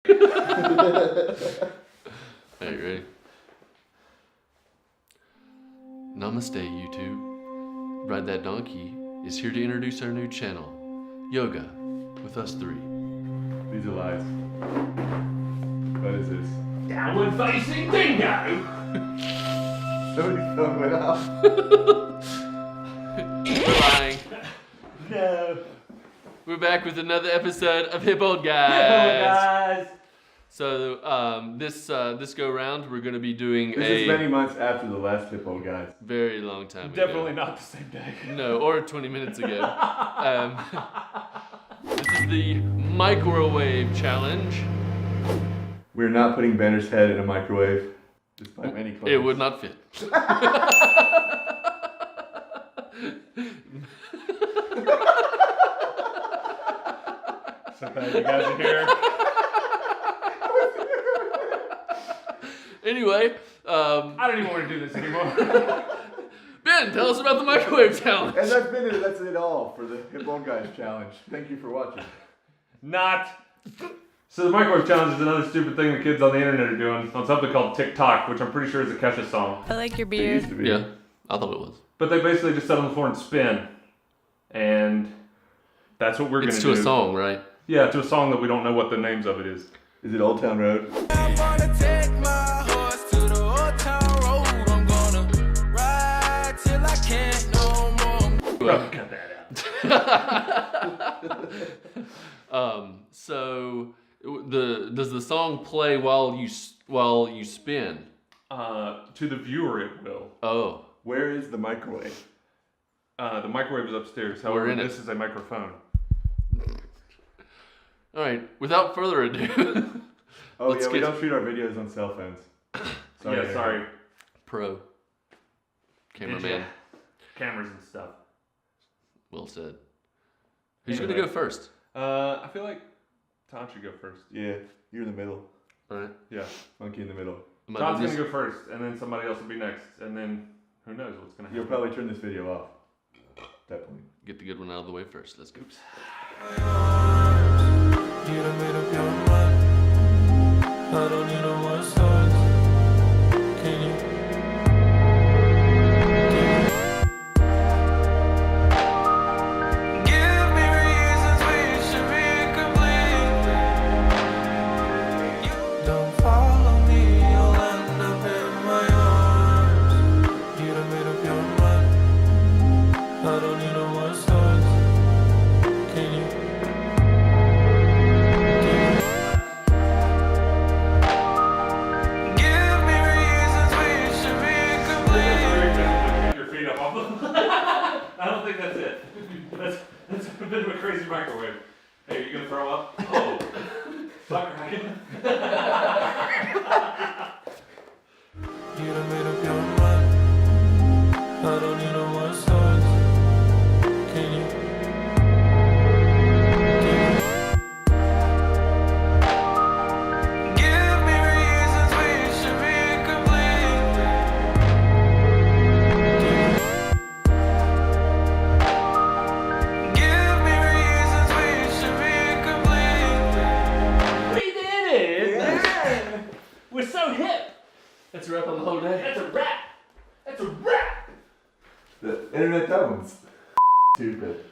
Hey, you ready? Namaste, YouTube. Ride That Donkey is here to introduce our new channel, Yoga with us three. These are lies. What is this? Downward facing dingo! Somebody's phone went off. We're lying. No. We're back with another episode of Hip Old Guys. Hello, guys. So this go round, we're gonna be doing This is many months after the last Hippo, guys. very long time Definitely ago. not the same day. No, or 20 minutes ago. This is the microwave challenge. We're not putting Banner's head in a microwave, despite many claims. It would not fit. So glad you guys are here. Anyway, I don't even want to do this anymore. Ben, tell us about the microwave challenge. And that's it all for the Hippo Guys challenge. Thank you for watching. Not. So the microwave challenge is another stupid thing the kids on the internet are doing on something called TikTok, which I'm pretty sure is a Kesha song. I like your It used beard. to be. Yeah, I thought it was. But they basically just sit on the floor and spin. And that's what we're going It's to do. to a song, right? Yeah, to a song that we don't know what the names of it is. Is it Old Town Road? I'm gonna take my horse to the old town road. I'm gonna ride till I can't no more. Probably cut that out. So does the song play while you spin? To the viewer, it will. Oh, Where is the microwave? The microwave is upstairs. We're However, in it. this is a microphone. all right. Without further ado, Oh Let's yeah, we get- don't shoot our videos on cell phones. Yeah, sorry. pro cameraman, Cameras and stuff. well said. Who's Anyway. gonna go first? I feel like Tom should go first. Yeah, you're in the middle. All right. Yeah. Monkey in the middle. Am I Tom's doing going to this? go first, and then somebody else will be next, and then who knows what's going to happen. You'll probably turn this video off. At that point. Get the good one out of the way first. Let's go. You done made up your mind. I don't need no more signs. Can you? Give me reasons we should be complete. You don't follow me, you'll end up in my arms. You done made up your mind. I don't need no more signs. Can you? Give me reasons we should be complete. Pick your feet up off the... I don't think that's it. That's a bit of a crazy microwave. Hey, you going to throw up? Oh. Fuck, right? You done made up your mind. I don't need no more signs. Can you? Give me reasons we should be complete. Give me reasons we should be complete. We did it! We're so hip! That's a wrap on the whole day. That's a wrap! That's a wrap! The internet that one's stupid.